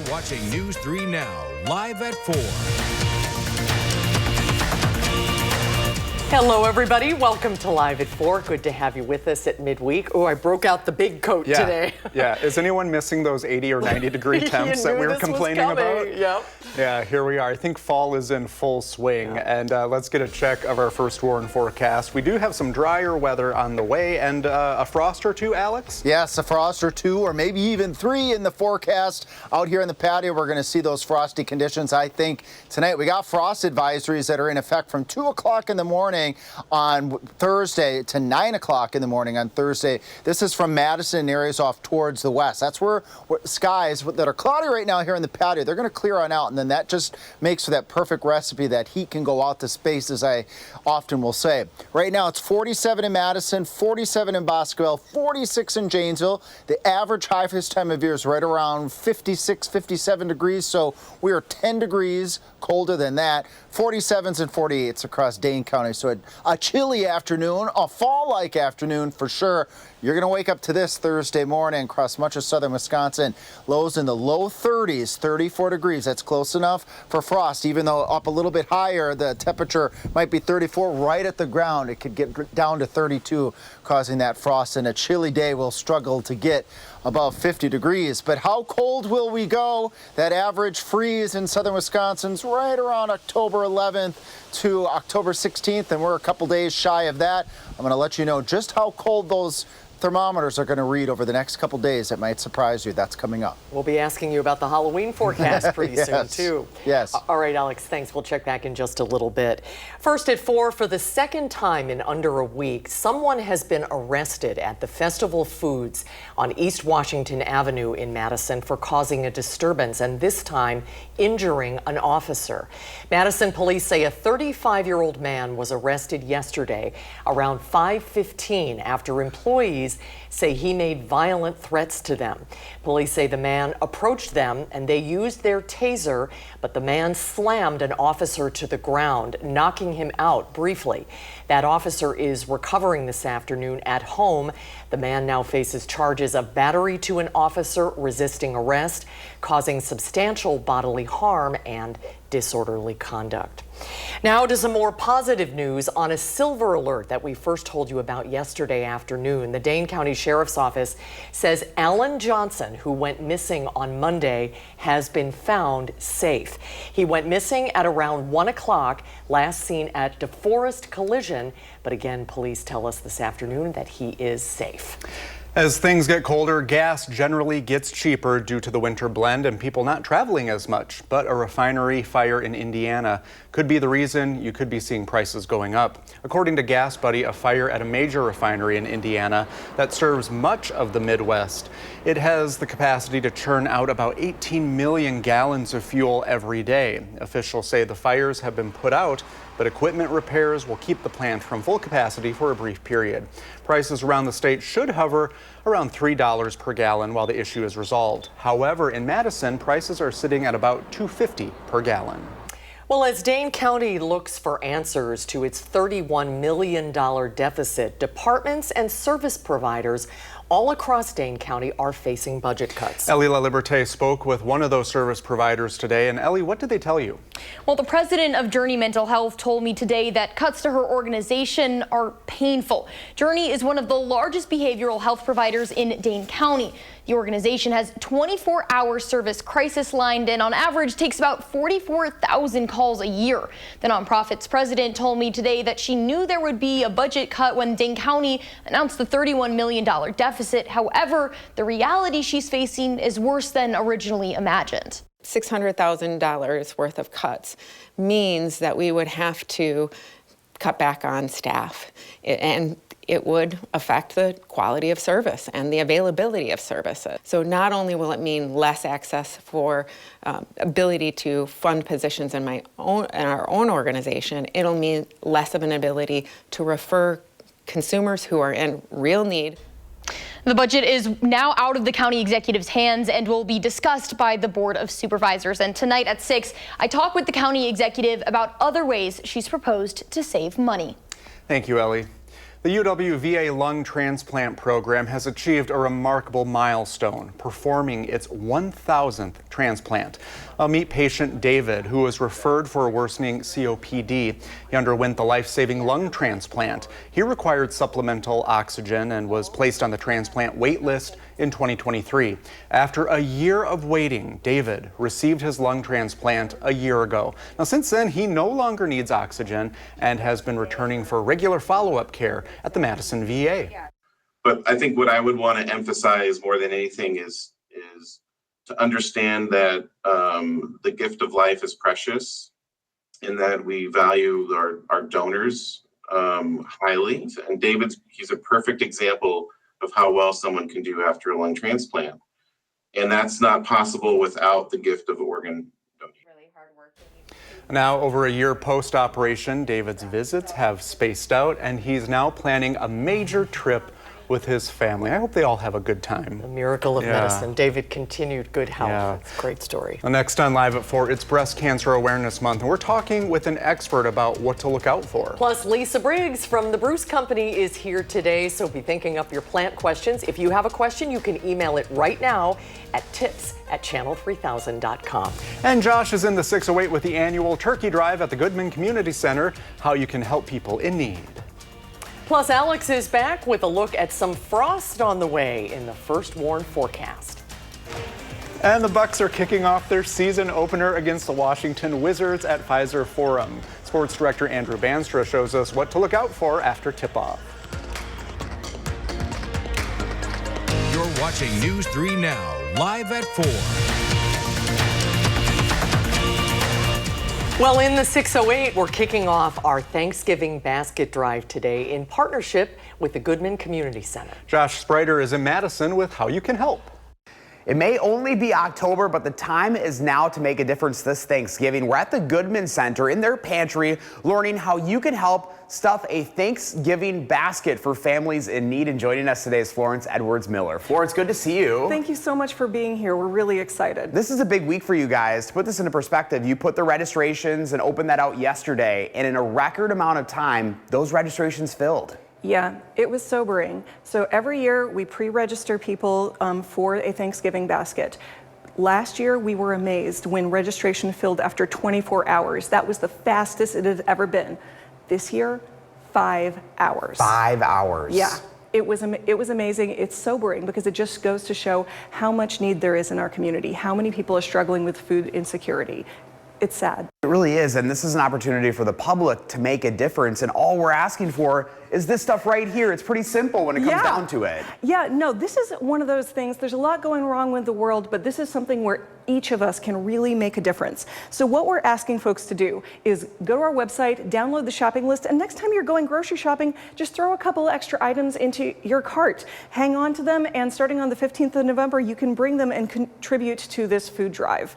watching News 3 Now, live at 4. Hello, everybody. Welcome to Live at 4. Good to have you with us at midweek. Oh, I broke out the big coat today. Yeah. Is anyone missing those 80 or 90 degree temps that we were complaining about? Yep. Yeah, here we are. I think fall is in full swing. Yeah. And let's get a check of our first warn forecast. We do have some drier weather on the way and a frost or two, Alex? Yes, a frost or two or maybe even 3 in the forecast. Out here in the patio, we're going to see those frosty conditions. I think tonight we got frost advisories that are in effect from 2 o'clock in the morning on Thursday to 9 o'clock in the morning on Thursday. This is from Madison and areas off towards the west. That's where skies that are cloudy right now here in the patio, they're going to clear on out, and then that just makes for that perfect recipe that heat can go out to space, as I often will say. Right now it's 47 in Madison, 47 in Boscoville, 46 in Janesville. The average high for this time of year is right around 56, 57 degrees, so we are 10 degrees colder than that. 47s and 48s across Dane County. So a chilly afternoon, a fall-like afternoon for sure. You're going to wake up to this Thursday morning across much of southern Wisconsin. Lows in the low 30s, 34 degrees. That's close enough for frost, even though up a little bit higher, the temperature might be 34 right at the ground. It could get down to 32, causing that frost. And a chilly day will struggle to get above 50 degrees. But how cold will we go? That average freeze in southern Wisconsin's right around October 11th to October 16th, and we're a couple days shy of that. I'm going to let you know just how cold those thermometers are going to read over the next couple days. It might surprise you. That's coming up. We'll be asking you about the Halloween forecast pretty soon, too. Yes. All right, Alex, thanks. We'll check back in just a little bit. First at 4, for the second time in under a week, someone has been arrested at the Festival Foods on East Washington Avenue in Madison for causing a disturbance, and this time injuring an officer. Madison police say a 35-year-old man was arrested yesterday around 5:15 after employees say he made violent threats to them. Police say the man approached them and they used their taser, but the man slammed an officer to the ground, knocking him out briefly. That officer is recovering this afternoon at home. The man now faces charges of battery to an officer, resisting arrest, causing substantial bodily harm, and disorderly conduct. Now to some more positive news on a silver alert that we first told you about yesterday afternoon. The Dane County Sheriff's Office says Alan Johnson, who went missing on Monday, has been found safe. He went missing at around 1 o'clock, last seen at DeForest Collision, but again, police tell us this afternoon that he is safe. As things get colder, gas generally gets cheaper due to the winter blend and people not traveling as much. But a refinery fire in Indiana could be the reason you could be seeing prices going up. According to Gas Buddy, a fire at a major refinery in Indiana that serves much of the Midwest. It has the capacity to churn out about 18 million gallons of fuel every day. Officials say the fires have been put out, but equipment repairs will keep the plant from full capacity for a brief period. Prices around the state should hover around $3 per gallon while the issue is resolved. However, in Madison, prices are sitting at about $2.50 per gallon. Well, as Dane County looks for answers to its $31 million deficit, departments and service providers all across Dane County are facing budget cuts. Ellie LaLiberte spoke with one of those service providers today. And Ellie, what did they tell you? Well, the president of Journey Mental Health told me today that cuts to her organization are painful. Journey is one of the largest behavioral health providers in Dane County. The organization has 24-hour service crisis line and on average takes about 44,000 calls a year. The nonprofit's president told me today that she knew there would be a budget cut when Dane County announced the $31 million deficit. However, the reality she's facing is worse than originally imagined. $600,000 worth of cuts means that we would have to cut back on staff, and it would affect the quality of service and the availability of services. So not only will it mean less access for ability to fund positions in our own organization, it'll mean less of an ability to refer consumers who are in real need. The budget is now out of the county executive's hands and will be discussed by the Board of Supervisors. And tonight at 6, I talk with the county executive about other ways she's proposed to save money. Thank you, Ellie. The UW-VA lung transplant program has achieved a remarkable milestone, performing its 1,000th transplant. I'll meet patient David, who was referred for worsening COPD. He underwent the life-saving lung transplant. He required supplemental oxygen and was placed on the transplant wait list in 2023. After a year of waiting, David received his lung transplant a year ago. Now, since then, he no longer needs oxygen and has been returning for regular follow-up care at the Madison VA. But I think what I would want to emphasize more than anything is to understand that the gift of life is precious and that we value our donors highly. And he's a perfect example of how well someone can do after a lung transplant. And that's not possible without the gift of organ donation. Now, over a year post-operation, David's visits have spaced out, and he's now planning a major trip with his family. I hope they all have a good time. The miracle of medicine. David, continued good health. Yeah. It's a great story. Well, next on Live at 4, it's Breast Cancer Awareness Month, and we're talking with an expert about what to look out for. Plus, Lisa Briggs from the Bruce Company is here today, so be thinking up your plant questions. If you have a question, you can email it right now at tips@channel3000.com. And Josh is in the 608 with the annual turkey drive at the Goodman Community Center, how you can help people in need. Plus, Alex is back with a look at some frost on the way in the first warn forecast. And the Bucks are kicking off their season opener against the Washington Wizards at Pfizer Forum. Sports director Andrew Banstra shows us what to look out for after tip-off. You're watching News 3 Now, live at 4. Well, in the 608, we're kicking off our Thanksgiving basket drive today in partnership with the Goodman Community Center. Josh Spreiter is in Madison with how you can help. It may only be October, but the time is now to make a difference this Thanksgiving. We're at the Goodman Center in their pantry, learning how you can help stuff a Thanksgiving basket for families in need. And joining us today is Florence Edwards-Miller. Florence, good to see you. Thank you so much for being here. We're really excited. This is a big week for you guys. To put this into perspective, you put the registrations and opened that out yesterday, and in a record amount of time, those registrations filled. Yeah, it was sobering. So every year we pre-register people for a Thanksgiving basket. Last year we were amazed when registration filled after 24 hours. That was the fastest it had ever been. This year, 5 hours. 5 hours. Yeah. It was amazing. It's sobering because it just goes to show how much need there is in our community, how many people are struggling with food insecurity. It's sad. It really is, and this is an opportunity for the public to make a difference, and all we're asking for is this stuff right here. It's pretty simple when it comes down to it. Yeah, no, this is one of those things. There's a lot going wrong with the world, but this is something where each of us can really make a difference. So what we're asking folks to do is go to our website, download the shopping list, and next time you're going grocery shopping, just throw a couple extra items into your cart. Hang on to them, and starting on the 15th of November, you can bring them and contribute to this food drive.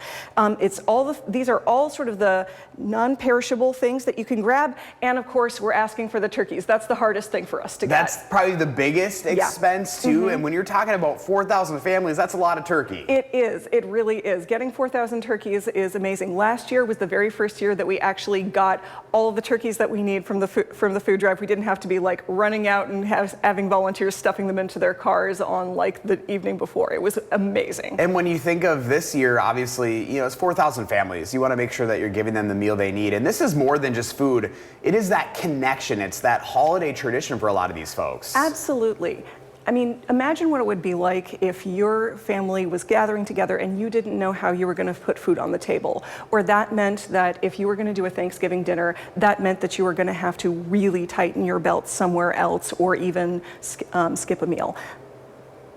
These are all sort of the non-perishable things that you can grab, and of course, we're asking for the turkeys. That's the hardest thing for us to get. That's probably the biggest expense too, and when you're talking about 4,000 families, that's a lot of turkey. It is, it really is. Getting 4,000 turkeys is amazing. Last year was the very first year that we actually got all of the turkeys that we need from the food drive. We didn't have to be like running out and having volunteers stuffing them into their cars on like the evening before. It was amazing. And when you think of this year, obviously, you know, it's 4,000 families. You want to make sure that you're giving them the meal they need. And this is more than just food. It is that connection. It's that holiday tradition for a lot of these folks. Absolutely. I mean, imagine what it would be like if your family was gathering together and you didn't know how you were going to put food on the table. Or that meant that if you were going to do a Thanksgiving dinner, that meant that you were going to have to really tighten your belt somewhere else or even skip a meal.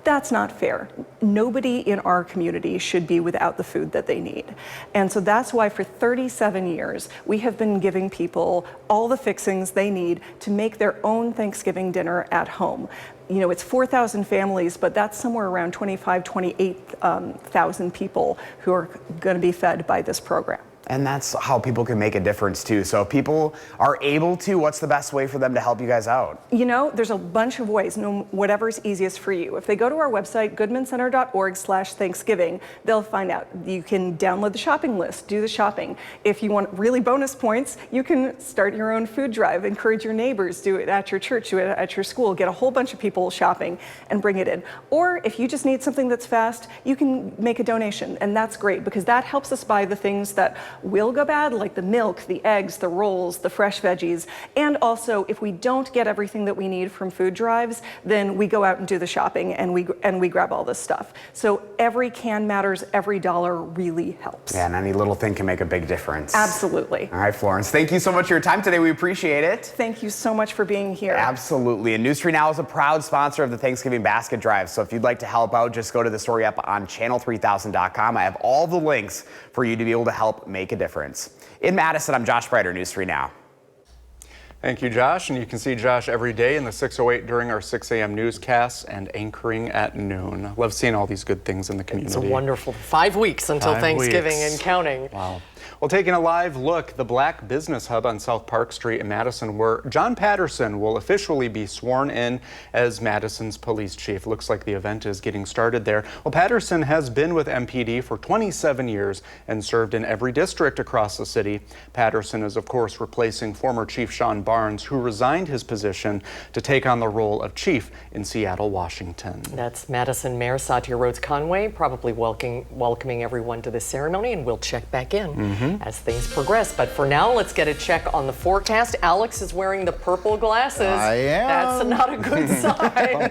That's not fair. Nobody in our community should be without the food that they need. And so that's why for 37 years, we have been giving people all the fixings they need to make their own Thanksgiving dinner at home. You know, it's 4,000 families, but that's somewhere around 28,000 people who are going to be fed by this program. And that's how people can make a difference too. So if people are able to, what's the best way for them to help you guys out? You know, there's a bunch of ways, whatever's easiest for you. If they go to our website, goodmancenter.org/Thanksgiving, they'll find out. You can download the shopping list, do the shopping. If you want really bonus points, you can start your own food drive, encourage your neighbors, do it at your church, do it at your school, get a whole bunch of people shopping and bring it in. Or if you just need something that's fast, you can make a donation, and that's great because that helps us buy the things that will go bad, like the milk, the eggs, the rolls, the fresh veggies. And also, if we don't get everything that we need from food drives, then we go out and do the shopping and we grab all this stuff. So every can matters, every dollar really helps. Yeah, and any little thing can make a big difference. Absolutely. All right, Florence, thank you so much for your time today. We appreciate it. Thank you so much for being here. Absolutely. And News 3 Now is a proud sponsor of the Thanksgiving Basket Drive. So if you'd like to help out, just go to the story up on channel3000.com. I have all the links for you to be able to help make a difference. In Madison, I'm Josh Breiter, News 3 Now. Thank you, Josh. And you can see Josh every day in the 608 during our 6 a.m. newscasts and anchoring at noon. Love seeing all these good things in the community. It's a wonderful 5 weeks until Thanksgiving and counting. Wow. Well, taking a live look, the Black Business Hub on South Park Street in Madison, where John Patterson will officially be sworn in as Madison's police chief. Looks like the event is getting started there. Well, Patterson has been with MPD for 27 years and served in every district across the city. Patterson is, of course, replacing former Chief Sean Barnes, who resigned his position to take on the role of chief in Seattle, Washington. That's Madison Mayor Satya Rhodes Conway, probably welcoming everyone to the ceremony, and we'll check back in as things progress. But for now, let's get a check on the forecast. Alex is wearing the purple glasses. I am. That's not a good sign.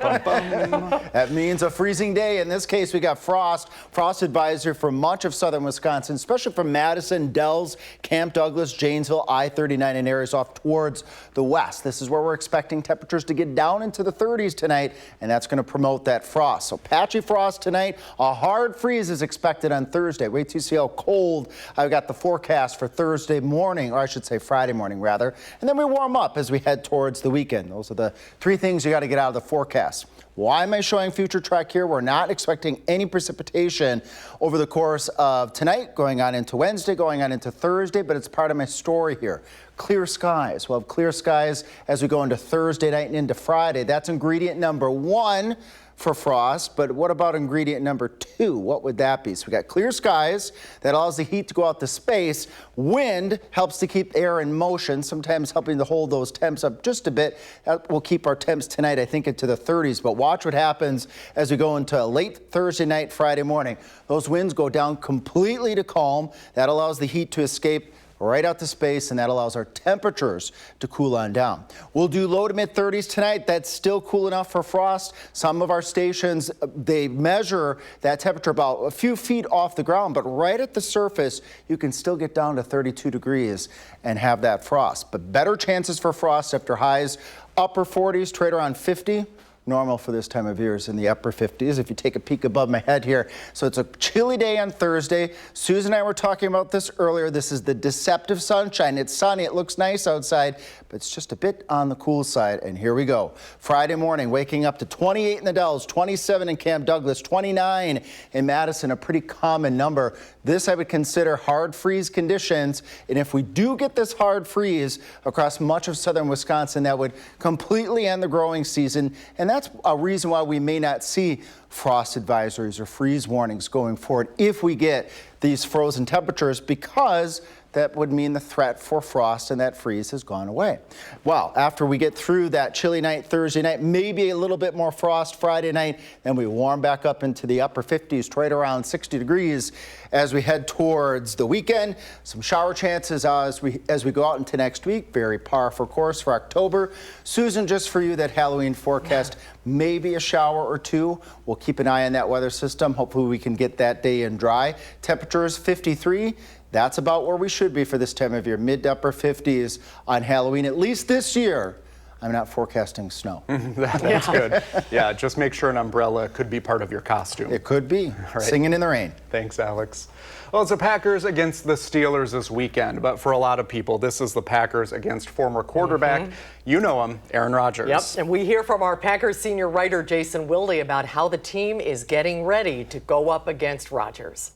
That means a freezing day. In this case, we got frost advisory for much of southern Wisconsin, especially from Madison, Dells, Camp Douglas, Janesville, I-39, and areas off towards the west. This is where we're expecting temperatures to get down into the 30s tonight, and that's going to promote that frost. So patchy frost tonight. A hard freeze is expected on Thursday. Wait till you see how cold. I've got the forecast for Thursday morning, or I should say Friday morning rather, and then we warm up as we head towards the weekend. Those are the three things you got to get out of the forecast. Why am I showing future track here? We're not expecting any precipitation over the course of tonight, going on into Wednesday, going on into Thursday, but it's part of my story here. Clear skies. We'll have clear skies as we go into Thursday night and into Friday. That's ingredient number one for frost, but what about ingredient number two? What would that be? So we got clear skies that allows the heat to go out to space. Wind helps to keep air in motion, sometimes helping to hold those temps up just a bit. That will keep our temps tonight, I think, into the 30s, but watch what happens as we go into late Thursday night, Friday morning. Those winds go down completely to calm. That allows the heat to escape right out to space, and that allows our temperatures to cool on down. We'll do low to mid 30s tonight. That's still cool enough for frost. Some of our stations, they measure that temperature about a few feet off the ground, but right at the surface, you can still get down to 32 degrees and have that frost. But better chances for frost after highs upper 40s, trade around 50. Normal for this time of year is in the upper 50s. If you take a peek above my head here. So it's a chilly day on Thursday. Susan and I were talking about this earlier. This is the deceptive sunshine. It's sunny. It looks nice outside, but it's just a bit on the cool side. And here we go. Friday morning, waking up to 28 in the Dells, 27 in Camp Douglas, 29 in Madison, a pretty common number. This I would consider hard freeze conditions. And if we do get this hard freeze across much of southern Wisconsin, that would completely end the growing season. And that's a reason why we may not see frost advisories or freeze warnings going forward if we get these frozen temperatures, because that would mean the threat for frost and that freeze has gone away. Well, after we get through that chilly night Thursday night, maybe a little bit more frost Friday night, then we warm back up into the upper 50s, right around 60 degrees as we head towards the weekend. Some shower chances as we go out into next week. Very par for course for October. Susan, just for you, that Halloween forecast, maybe a shower or two. We'll keep an eye on that weather system. Hopefully we can get that day in dry. Temperatures 53. That's about where we should be for this time of year, mid to upper 50s on Halloween, at least this year. I'm not forecasting snow. That's good. Yeah, just make sure an umbrella could be part of your costume. It could be. Right. Singing in the rain. Thanks, Alex. Well, it's the Packers against the Steelers this weekend, but for a lot of people, this is the Packers against former quarterback. You know him, Aaron Rodgers. Yep, and we hear from our Packers senior writer, Jason Wilde, about how the team is getting ready to go up against Rodgers.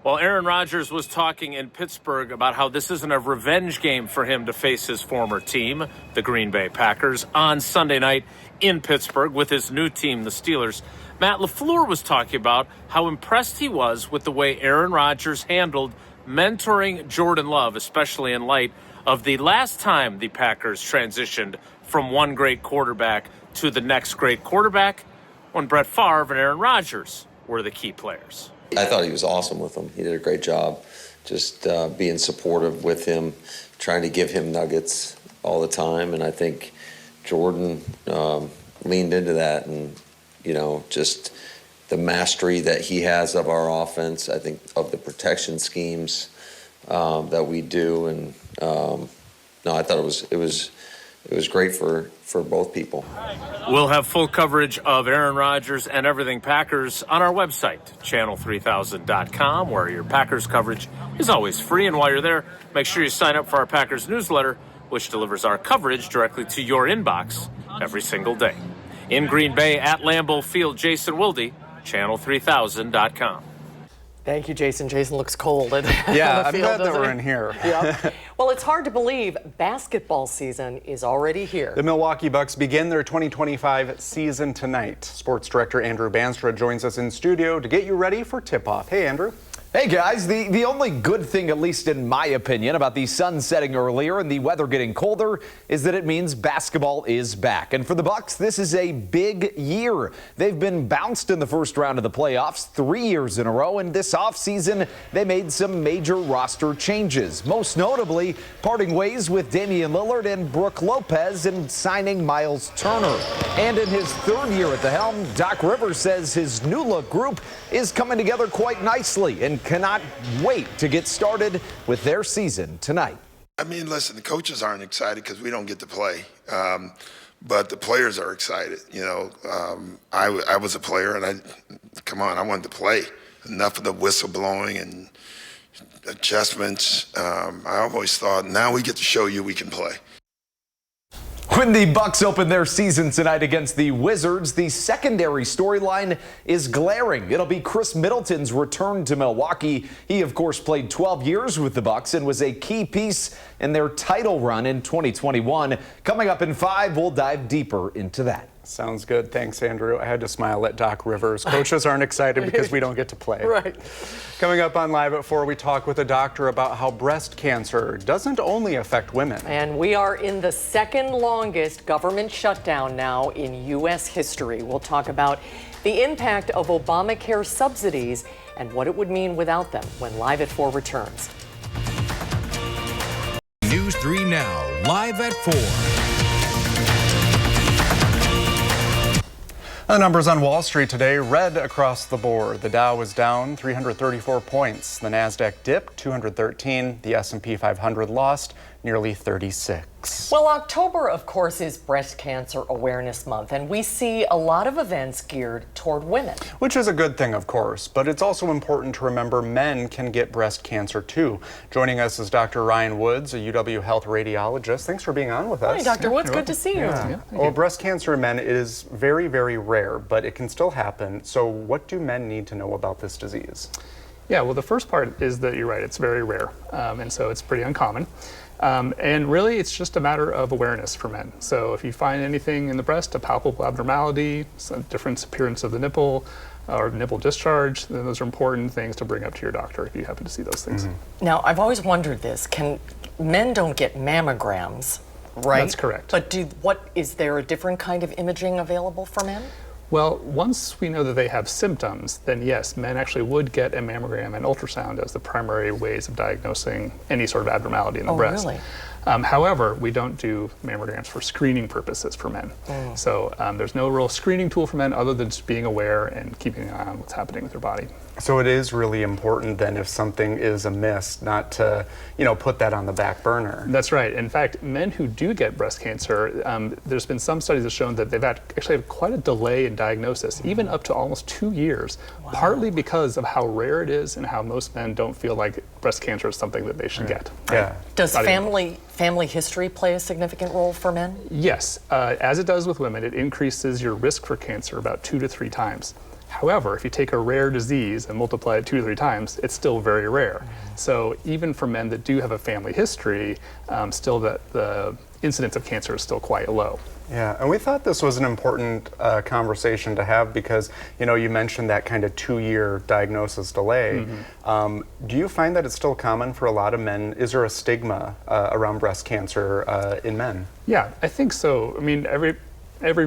Well, Aaron Rodgers was talking in Pittsburgh about how this isn't a revenge game for him to face his former team, the Green Bay Packers, on Sunday night in Pittsburgh with his new team, the Steelers. Matt LaFleur was talking about how impressed he was with the way Aaron Rodgers handled mentoring Jordan Love, especially in light of the last time the Packers transitioned from one great quarterback to the next great quarterback when Brett Favre and Aaron Rodgers were the key players. I thought he was awesome with him. He did a great job just being supportive with him, trying to give him nuggets all the time. And I think Jordan leaned into that and, you know, just the mastery that he has of our offense, I think of the protection schemes that we do. And no, I thought it was great for both people. We'll have full coverage of Aaron Rodgers and everything Packers on our website, channel3000.com, where your Packers coverage is always free. And while you're there, make sure you sign up for our Packers newsletter, which delivers our coverage directly to your inbox every single day. In Green Bay at Lambeau Field, Jason Wilde, channel3000.com. Thank you, Jason. Jason looks cold. Yeah, I'm glad that we're in here. Yep. Well, it's hard to believe basketball season is already here. The Milwaukee Bucks begin their 2025 season tonight. Sports director Andrew Banstra joins us in studio to get you ready for tip-off. Hey, Andrew. Hey guys, the only good thing, at least in my opinion, about the sun setting earlier and the weather getting colder is that it means basketball is back. And for the Bucks, this is a big year. They've been bounced in the first round of the playoffs 3 years in a row, and this offseason they made some major roster changes. Most notably, parting ways with Damian Lillard and Brook Lopez and signing Miles Turner. And in his third year at the helm, Doc Rivers says his new look group is coming together quite nicely and cannot wait to get started with their season tonight. I mean, listen, the coaches aren't excited because we don't get to play, but the players are excited. You know, I was a player, and I wanted to play. Enough of the whistle blowing and adjustments. I always thought, now we get to show you we can play. When the Bucks open their season tonight against the Wizards, the secondary storyline is glaring. It'll be Chris Middleton's return to Milwaukee. He, of course, played 12 years with the Bucks and was a key piece in their title run in 2021. Coming up in 5, we'll dive deeper into that. Sounds good. Thanks, Andrew. I had to smile at Doc Rivers. Coaches aren't excited because we don't get to play. Right. Coming up on Live at 4, we talk with a doctor about how breast cancer doesn't only affect women. And we are in the second longest government shutdown now in U.S. history. We'll talk about the impact of Obamacare subsidies and what it would mean without them when Live at 4 returns. News 3 Now, Live at 4. The numbers on Wall Street today, red across the board. The Dow was down 334 points. The Nasdaq dipped 213. The S&P 500 lost nearly 36. Well, October, of course, is Breast Cancer Awareness Month, and we see a lot of events geared toward women. Which is a good thing, of course, but it's also important to remember men can get breast cancer too. Joining us is Dr. Ryan Woods, a UW Health radiologist. Thanks for being on with us. Hi, Dr. Woods. Good to see you. Well, breast cancer in men is very, very rare, but it can still happen. So what do men need to know about this disease? Yeah, well, the first part is that you're right, it's very rare, and so it's pretty uncommon. And really, it's just a matter of awareness for men. So if you find anything in the breast, a palpable abnormality, some different appearance of the nipple, or nipple discharge, then those are important things to bring up to your doctor if you happen to see those things. Mm-hmm. Now, I've always wondered this. Men don't get mammograms, right? That's correct. But is there a different kind of imaging available for men? Well, once we know that they have symptoms, then yes, men actually would get a mammogram and ultrasound as the primary ways of diagnosing any sort of abnormality in the breast. Really? However, we don't do mammograms for screening purposes for men. So there's no real screening tool for men other than just being aware and keeping an eye on what's happening with their body. So it is really important then if something is amiss not to, put that on the back burner. That's right. In fact, men who do get breast cancer, there's been some studies that have shown that they've actually had quite a delay in diagnosis, even up to almost 2 years, partly because of how rare it is and how most men don't feel like breast cancer is something that they should get. Yeah. Does family history play a significant role for men? Yes. As it does with women, it increases your risk for cancer about 2 to 3 times. However, if you take a rare disease and multiply it 2 or 3 times, it's still very rare. So even for men that do have a family history, still the incidence of cancer is still quite low. Yeah, and we thought this was an important conversation to have because, you mentioned that kind of 2-year diagnosis delay. Do you find that it's still common for a lot of men? Is there a stigma around breast cancer in men? Yeah, I think so. I mean, every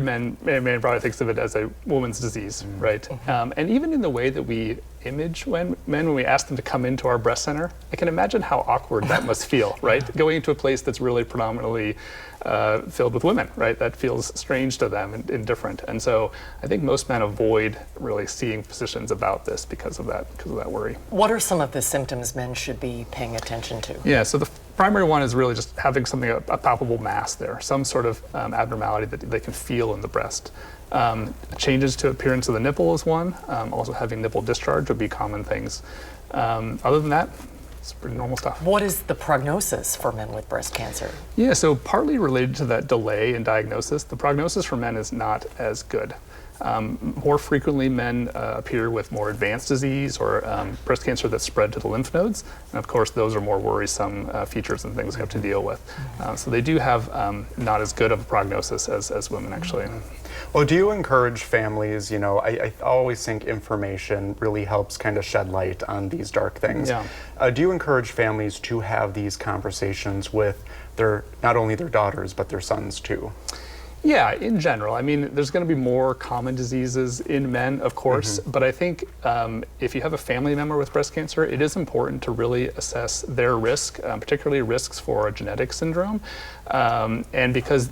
man probably thinks of it as a woman's disease, right? And even in the way that we image men when we ask them to come into our breast center, I can imagine how awkward that must feel, right? Going into a place that's really predominantly filled with women, right? That feels strange to them and different. And so I think most men avoid really seeing physicians about this because of that worry. What are some of the symptoms men should be paying attention to? Yeah, so the primary one is really just having something, a palpable mass there, some sort of abnormality that they can feel in the breast. Changes to appearance of the nipple is one. Also having nipple discharge would be common things. Other than that, it's pretty normal stuff. What is the prognosis for men with breast cancer? Yeah, so partly related to that delay in diagnosis, the prognosis for men is not as good. More frequently, men appear with more advanced disease or breast cancer that's spread to the lymph nodes. And of course, those are more worrisome features and things we have to deal with. So they do have not as good of a prognosis as women, actually. Well, do you encourage families, I always think information really helps kind of shed light on these dark things. Yeah. Do you encourage families to have these conversations with not only their daughters, but their sons too? Yeah, in general. I mean, there's going to be more common diseases in men, of course, but I think if you have a family member with breast cancer, it is important to really assess their risk, particularly risks for a genetic syndrome. And because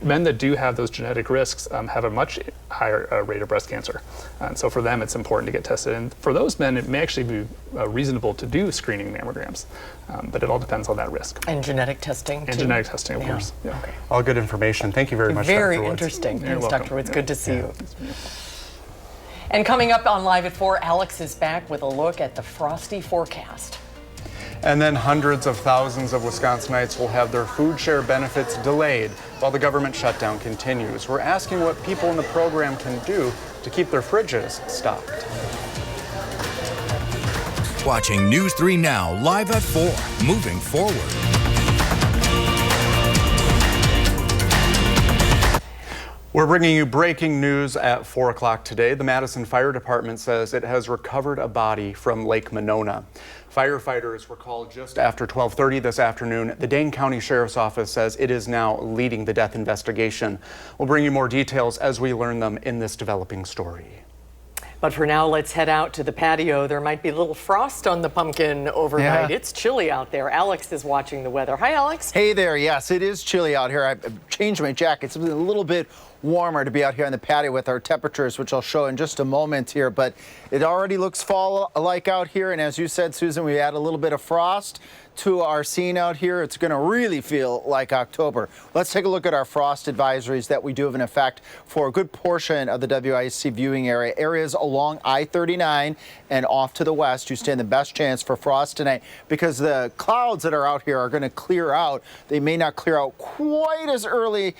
men that do have those genetic risks have a much higher rate of breast cancer. And so for them, it's important to get tested. And for those men, it may actually be reasonable to do screening mammograms, but it all depends on that risk. And genetic testing, And genetic testing, of course. Yeah. Okay. All good information. Thank you very much, Very Dr. Woods. interesting. You're Thanks, welcome. Dr. Woods. Good to see you. And coming up on Live at 4, Alex is back with a look at the frosty forecast. And then hundreds of thousands of Wisconsinites will have their food share benefits delayed while the government shutdown continues. We're asking what people in the program can do to keep their fridges stocked. Watching News 3 Now, live at 4, moving forward. We're bringing you breaking news at 4 o'clock today. The Madison Fire Department says it has recovered a body from Lake Monona. Firefighters were called just after 12:30 this afternoon. The Dane County Sheriff's Office says it is now leading the death investigation. We'll bring you more details as we learn them in this developing story. But for now, let's head out to the patio. There might be a little frost on the pumpkin overnight. Yeah. It's chilly out there. Alex is watching the weather. Hi, Alex. Hey there. Yes, it is chilly out here. I've changed my jacket. It's a little bit warmer to be out here on the patio with our temperatures, which I'll show in just a moment here. But it already looks fall-like out here. And as you said, Susan, we add a little bit of frost to our scene out here. It's going to really feel like October. Let's take a look at our frost advisories that we do have in effect for a good portion of the WIC viewing area. Areas along I-39 and off to the west, you stand the best chance for frost tonight because the clouds that are out here are going to clear out. They may not clear out quite as early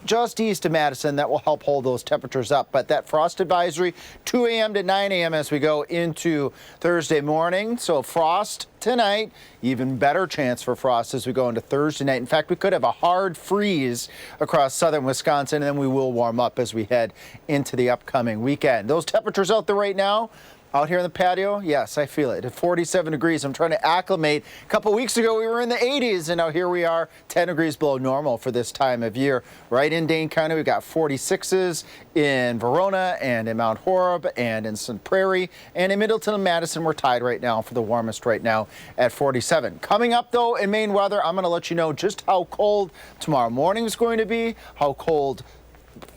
just east of Madison. That will help hold those temperatures up. But that frost advisory, 2 a.m. to 9 a.m. as we go into Thursday morning. So frost tonight, even better chance for frost as we go into Thursday night. In fact, we could have a hard freeze across southern Wisconsin, and then we will warm up as we head into the upcoming weekend. Those temperatures out there right now, out here in the patio, yes, I feel it. At 47 degrees, I'm trying to acclimate. A couple weeks ago, we were in the 80s, and now here we are, 10 degrees below normal for this time of year. Right in Dane County, we've got 46s in Verona and in Mount Horeb and in St. Prairie. And in Middleton and Madison, we're tied right now for the warmest right now at 47. Coming up, though, in Maine weather, I'm going to let you know just how cold tomorrow morning is going to be, how cold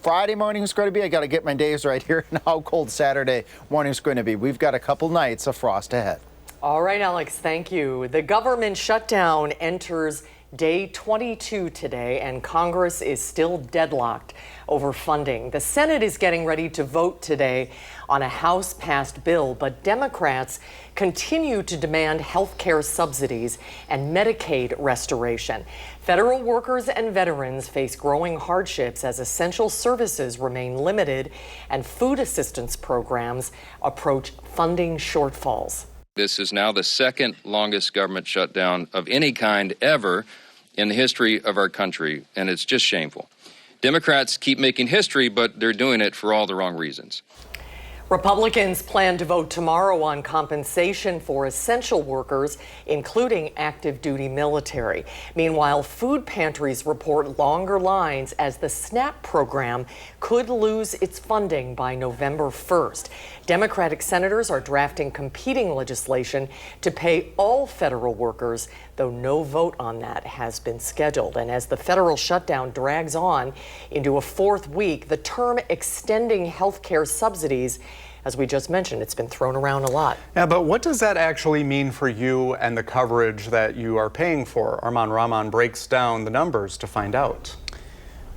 Friday morning is going to be. I got to get my days right here, and how cold Saturday morning is going to be. We've got a couple nights of frost ahead. All right, Alex, thank you. The government shutdown enters day 22 today, and Congress is still deadlocked over funding. The Senate is getting ready to vote today on a House-passed bill, but Democrats continue to demand health care subsidies and Medicaid restoration. Federal workers and veterans face growing hardships as essential services remain limited and food assistance programs approach funding shortfalls. This is now the second longest government shutdown of any kind ever in the history of our country, and it's just shameful. Democrats keep making history, but they're doing it for all the wrong reasons. Republicans plan to vote tomorrow on compensation for essential workers, including active duty military. Meanwhile, food pantries report longer lines as the SNAP program could lose its funding by November 1st. Democratic senators are drafting competing legislation to pay all federal workers, though no vote on that has been scheduled. And as the federal shutdown drags on into a fourth week, the term extending health care subsidies, as we just mentioned, it's been thrown around a lot. Yeah, but what does that actually mean for you and the coverage that you are paying for? Arman Rahman breaks down the numbers to find out.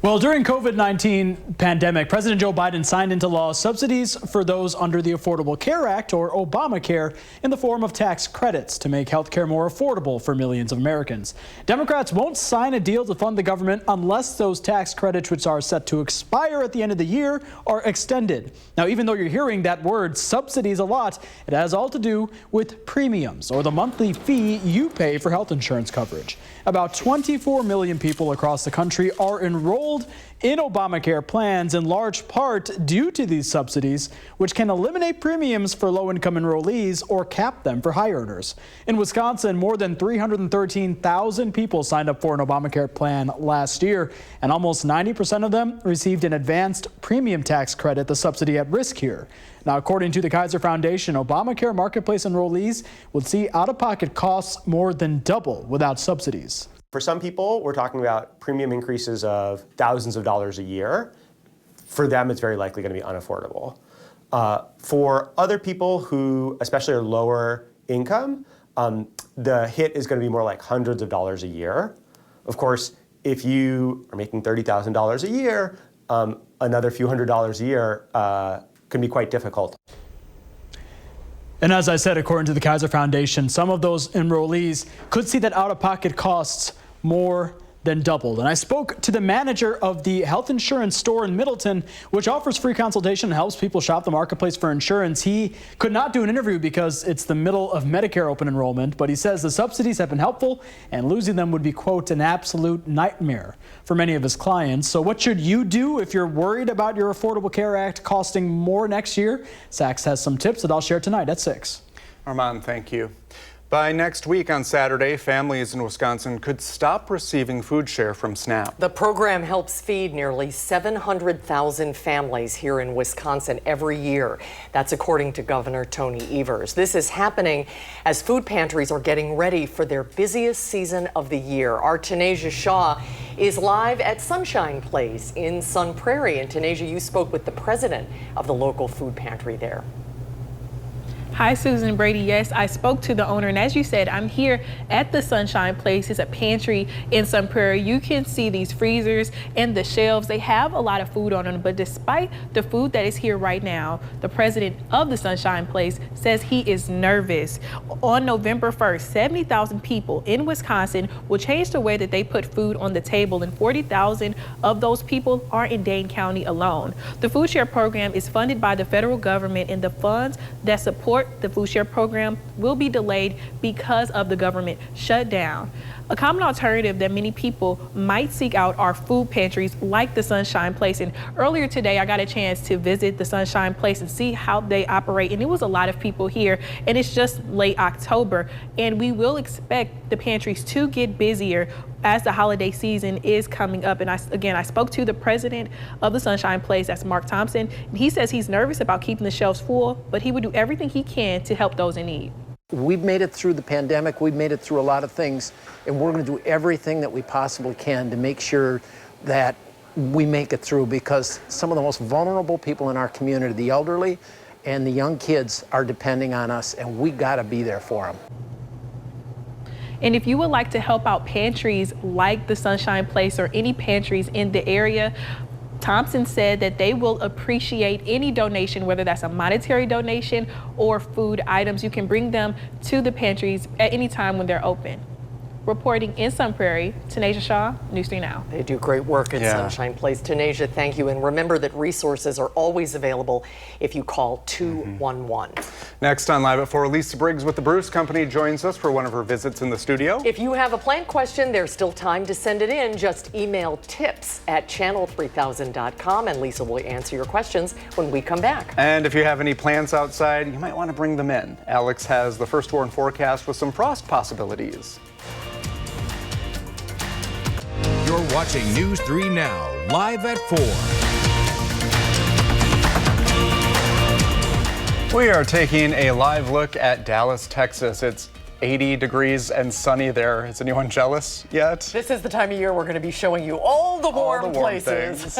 Well, during COVID-19 pandemic, President Joe Biden signed into law subsidies for those under the Affordable Care Act, or Obamacare, in the form of tax credits to make health care more affordable for millions of Americans. Democrats won't sign a deal to fund the government unless those tax credits, which are set to expire at the end of the year, are extended. Now, even though you're hearing that word subsidies a lot, it has all to do with premiums, or the monthly fee you pay for health insurance coverage. About 24 million people across the country are enrolled in Obamacare plans, in large part due to these subsidies, which can eliminate premiums for low-income enrollees or cap them for high earners. In Wisconsin, more than 313,000 people signed up for an Obamacare plan last year, and almost 90% of them received an advanced premium tax credit, the subsidy at risk here. Now, according to the Kaiser Foundation, Obamacare Marketplace enrollees would see out-of-pocket costs more than double without subsidies. For some people, we're talking about premium increases of thousands of dollars a year. For them, it's very likely going to be unaffordable. For other people who especially are lower income, the hit is going to be more like hundreds of dollars a year. Of course, if you are making $30,000 a year, another few $100s a year can be quite difficult. And as I said, according to the Kaiser Foundation, some of those enrollees could see that out-of-pocket costs more than doubled. And I spoke to the manager of the health insurance store in Middleton, which offers free consultation and helps people shop the marketplace for insurance. He could not do an interview because it's the middle of Medicare open enrollment, but he says the subsidies have been helpful and losing them would be, quote, an absolute nightmare for many of his clients. So what should you do if you're worried about your Affordable Care Act costing more next year? Sachs has some tips that I'll share tonight at 6. Arman, thank you. By next week on Saturday, families in Wisconsin could stop receiving food share from SNAP. The program helps feed nearly 700,000 families here in Wisconsin every year. That's according to Governor Tony Evers. This is happening as food pantries are getting ready for their busiest season of the year. Our Tanasia Shaw is live at Sunshine Place in Sun Prairie. And Tanasia, you spoke with the president of the local food pantry there. Hi, Susan Brady. Yes, I spoke to the owner, and as you said, I'm here at the Sunshine Place. It's a pantry in Sun Prairie. You can see these freezers and the shelves. They have a lot of food on them, but despite the food that is here right now, the president of the Sunshine Place says he is nervous. On November 1st, 70,000 people in Wisconsin will change the way that they put food on the table, and 40,000 of those people are in Dane County alone. The Food Share program is funded by the federal government, and the funds that support the Food Share program will be delayed because of the government shutdown. A common alternative that many people might seek out are food pantries like the Sunshine Place. And earlier today, I got a chance to visit the Sunshine Place and see how they operate. And it was a lot of people here, and it's just late October. And we will expect the pantries to get busier as the holiday season is coming up. And I spoke to the president of the Sunshine Place, that's Mark Thompson, and he says he's nervous about keeping the shelves full, but he would do everything he can to help those in need. We've made it through the pandemic, we've made it through a lot of things, and we're going to do everything that we possibly can to make sure that we make it through, because some of the most vulnerable people in our community, the elderly and the young kids are depending on us, and we got to be there for them. And if you would like to help out pantries like the Sunshine Place or any pantries in the area, Thompson said that they will appreciate any donation, whether that's a monetary donation or food items. You can bring them to the pantries at any time when they're open. Reporting in Sun Prairie, Tanasia Shaw, News 3 Now. They do great work at Sunshine Place. Tanasia, thank you. And remember that resources are always available if you call 211. Next on Live at 4, Lisa Briggs with the Bruce Company joins us for one of her visits in the studio. If you have a plant question, there's still time to send it in. Just email tips@channel3000.com and Lisa will answer your questions when we come back. And if you have any plants outside, you might want to bring them in. Alex has the first warn forecast with some frost possibilities. You're watching News 3 Now, live at 4. We are taking a live look at Dallas, Texas. It's 80 degrees and sunny there. Is anyone jealous yet? This is the time of year we're going to be showing you all the warm places.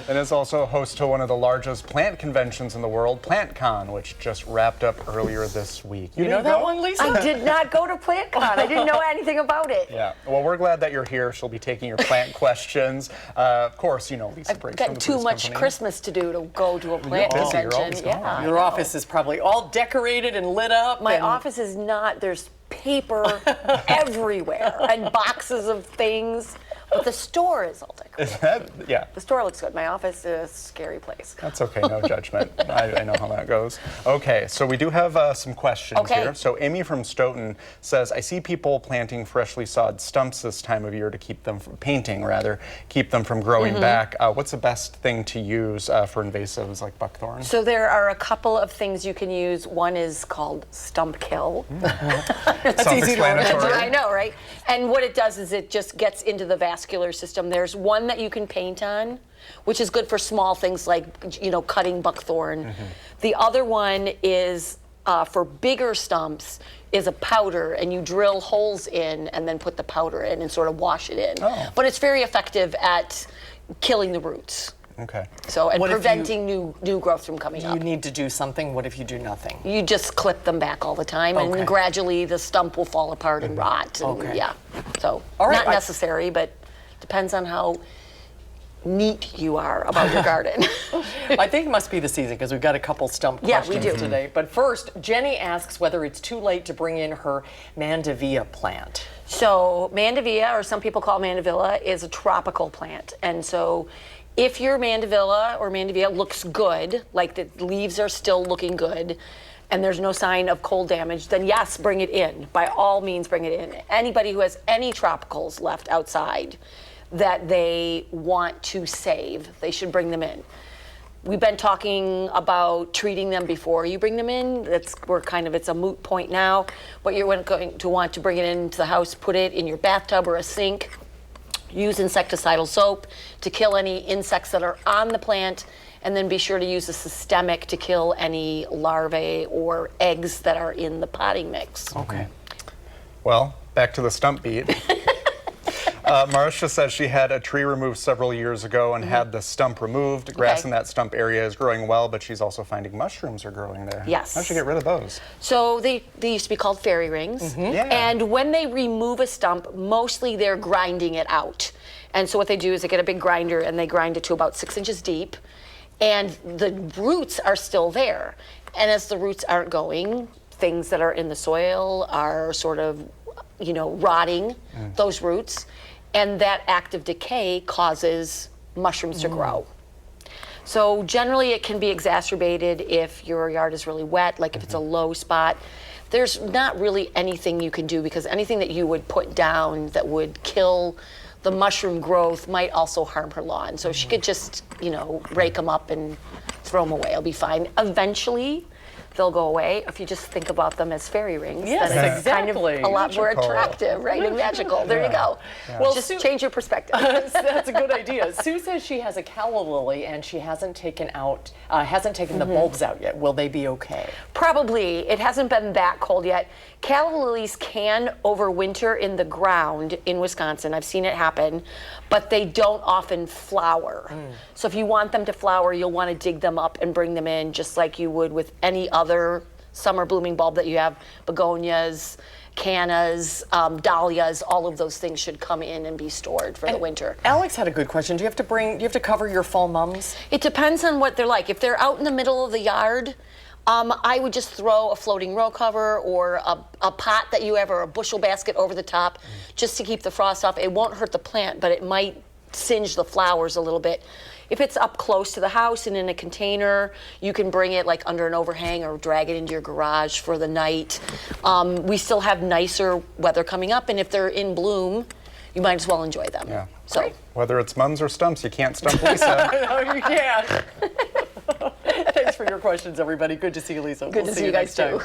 And it's also host to one of the largest plant conventions in the world, PlantCon, which just wrapped up earlier this week. You know that one, Lisa? I did not go to PlantCon. I didn't know anything about it. Yeah. Well, we're glad that you're here. She'll be taking your plant questions. Of course, you know Lisa Briggs. I've got too much Christmas to do to go to a plant convention. Yeah. Your office is probably all decorated and lit up. My office is not. There's paper everywhere and boxes of things. But the store is all decorated. Yeah. The store looks good. My office is a scary place. That's okay, no judgment. I know how that goes. Okay, so we do have some questions here. So Amy from Stoughton says, I see people planting freshly sawed stumps this time of year to keep them from keep them from growing back. What's the best thing to use for invasives like buckthorn? So there are a couple of things you can use. One is called Stump Kill. That's easy to remember. I know, right? And what it does is it just gets into the vascular system. There's one that you can paint on, which is good for small things like, cutting buckthorn. The other one is for bigger stumps is a powder, and you drill holes in and then put the powder in and sort of wash it in. But it's very effective at killing the roots. Okay. So, and preventing new growth from coming up. You need to do something. What if you do nothing? You just clip them back all the time, and gradually the stump will fall apart and rot. And, yeah. So, not necessary, but depends on how neat you are about your garden. I think it must be the season because we've got a couple stump questions today. But first, Jenny asks whether it's too late to bring in her Mandevilla plant. So Mandevilla, or some people call Mandevilla, is a tropical plant. And so if your Mandevilla looks good, like the leaves are still looking good, and there's no sign of cold damage, then yes, bring it in. By all means, bring it in. Anybody who has any tropicals left outside that they want to save, they should bring them in. We've been talking about treating them before you bring them in. It's a moot point now, but you're going to want to bring it into the house, put it in your bathtub or a sink. Use insecticidal soap to kill any insects that are on the plant, and then be sure to use a systemic to kill any larvae or eggs that are in the potting mix. Okay. Well, back to the stump beat. Marcia says she had a tree removed several years ago and had the stump removed. Grass in that stump area is growing well, but she's also finding mushrooms are growing there. Yes. How'd she get rid of those? So they used to be called fairy rings. And when they remove a stump, mostly they're grinding it out. And so what they do is they get a big grinder and they grind it to about 6 inches deep. And the roots are still there. And as the roots aren't going, things that are in the soil are sort of, rotting those roots. And that active decay causes mushrooms to grow. So generally it can be exacerbated if your yard is really wet, like if it's a low spot. There's not really anything you can do because anything that you would put down that would kill the mushroom growth might also harm her lawn. So she could just, rake them up and throw them away. It'll be fine. Eventually, they'll go away. If you just think about them as fairy rings, Yes, then it's kind of exactly. a lot more Magical. attractive, right? And magical. There you go. Well, Just Sue- change your perspective. That's a good idea. Sue says she has a calla lily and she hasn't taken the bulbs out yet. Will they be okay? Probably. It hasn't been that cold yet. Calla lilies can overwinter in the ground in Wisconsin. I've seen it happen, but they don't often flower. So if you want them to flower, you'll want to dig them up and bring them in just like you would with any other summer blooming bulb that you have. Begonias, cannas, dahlias, all of those things should come in and be stored for the winter. Alex had a good question. Do you have to cover your fall mums? It depends on what they're like. If they're out in the middle of the yard, I would just throw a floating row cover or a pot that you have or a bushel basket over the top just to keep the frost off. It won't hurt the plant, but it might singe the flowers a little bit. If it's up close to the house and in a container, you can bring it like under an overhang or drag it into your garage for the night. We still have nicer weather coming up, and if they're in bloom, you might as well enjoy them. Yeah. So Whether it's mums or stumps, you can't stump Lisa. No, you can't. Thanks for your questions, everybody. Good to see you, Lisa. Good to see you guys, too.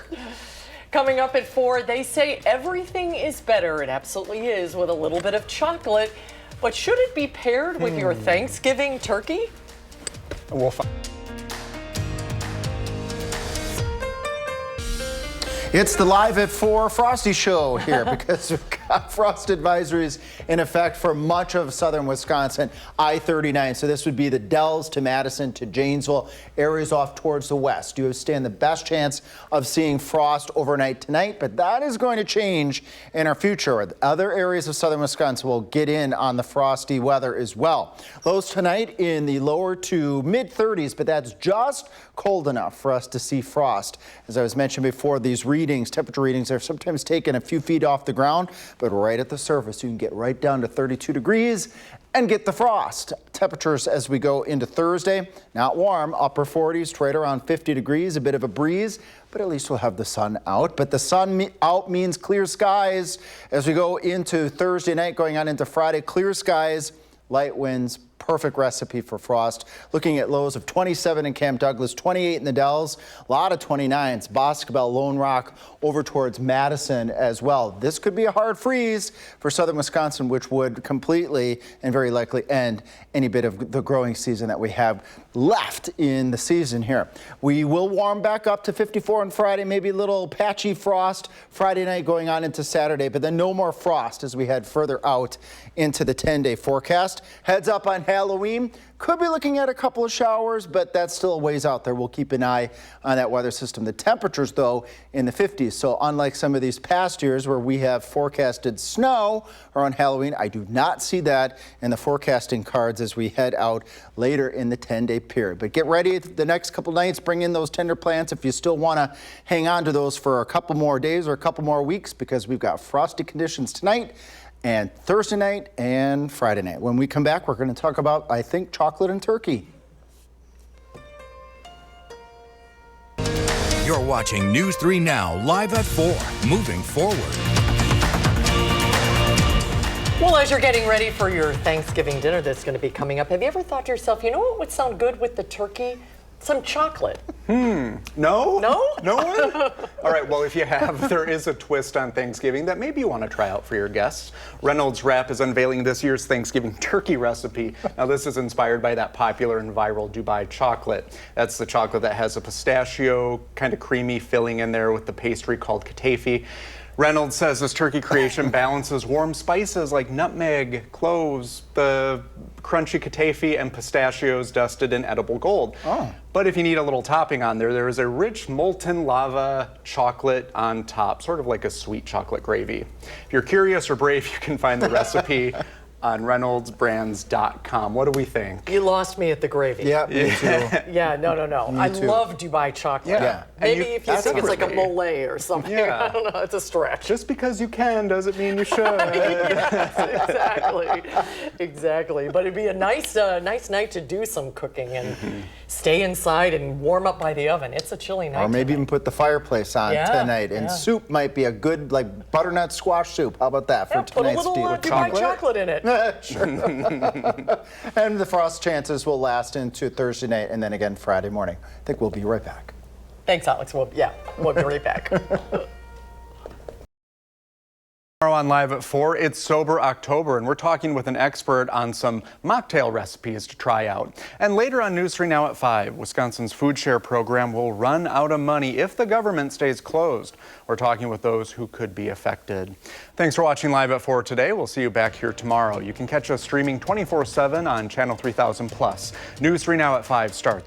Coming up at 4, they say everything is better. It absolutely is with a little bit of chocolate. But should it be paired with your Thanksgiving turkey? We'll find. It's the Live at 4 Frosty Show here because we've got frost advisories in effect for much of southern Wisconsin, I-39. So this would be the Dells to Madison to Janesville, areas off towards the west. You stand the best chance of seeing frost overnight tonight, but that is going to change in our future. Other areas of southern Wisconsin will get in on the frosty weather as well. Lows tonight in the lower to mid 30s, but that's just cold enough for us to see frost. As I was mentioned before, these temperature readings are sometimes taken a few feet off the ground, but right at the surface, you can get right down to 32 degrees and get the frost. Temperatures as we go into Thursday, not warm, upper 40s, right around 50 degrees, a bit of a breeze, but at least we'll have the sun out. But the sun out means clear skies as we go into Thursday night, going on into Friday. Clear skies, light winds, perfect recipe for frost. Looking at lows of 27 in Camp Douglas, 28 in the Dells, a lot of 29s, Boscobel, Lone Rock, over towards Madison as well. This could be a hard freeze for southern Wisconsin, which would completely and very likely end any bit of the growing season that we have left in the season here. We will warm back up to 54 on Friday, maybe a little patchy frost Friday night going on into Saturday, but then no more frost as we head further out into the 10-day forecast. Heads up on Halloween. Could be looking at a couple of showers, but that's still a ways out there. We'll keep an eye on that weather system. The temperatures, though, in the 50s. So unlike some of these past years where we have forecasted snow around Halloween, I do not see that in the forecasting cards as we head out later in the 10-day period. But get ready the next couple nights. Bring in those tender plants if you still want to hang on to those for a couple more days or a couple more weeks, because we've got frosty conditions tonight and Thursday night and Friday night. When we come back, we're going to talk about, I think, chocolate and turkey. You're watching News 3 Now, live at 4, moving forward. Well, as you're getting ready for your Thanksgiving dinner that's going to be coming up, have you ever thought to yourself, you know what would sound good with the turkey? Some chocolate. No? No one? All right, well, if you have, there is a twist on Thanksgiving that maybe you want to try out for your guests. Reynolds Wrap is unveiling this year's Thanksgiving turkey recipe. Now, this is inspired by that popular and viral Dubai chocolate. That's the chocolate that has a pistachio, kind of creamy filling in there with the pastry called katafi. Reynolds says this turkey creation balances warm spices like nutmeg, cloves, the crunchy katafi, and pistachios dusted in edible gold. Oh. But if you need a little topping on there, there is a rich molten lava chocolate on top, sort of like a sweet chocolate gravy. If you're curious or brave, you can find the recipe on reynoldsbrands.com. What do we think? You lost me at the gravy. Yeah, me too. Yeah, no. Me I too. love Dubai chocolate. Yeah. Maybe And if you think it's like a mole or something. Yeah. I don't know, it's a stretch. Just because you can doesn't mean you should. Exactly. But it'd be a nice night to do some cooking and stay inside and warm up by the oven. It's a chilly night. Or maybe even put the fireplace on tonight. And soup might be a good, like, butternut squash soup. How about that for tonight's put a little Dubai chocolate in it. Sure. And the frost chances will last into Thursday night and then again Friday morning. I think we'll be right back. Thanks, Alex. We'll be right back. Tomorrow on Live at 4, it's Sober October, and we're talking with an expert on some mocktail recipes to try out. And later on News 3 Now at 5, Wisconsin's food share program will run out of money if the government stays closed. We're talking with those who could be affected. Thanks for watching Live at 4 today. We'll see you back here tomorrow. You can catch us streaming 24/7 on Channel 3000+. News 3 Now at 5 starts.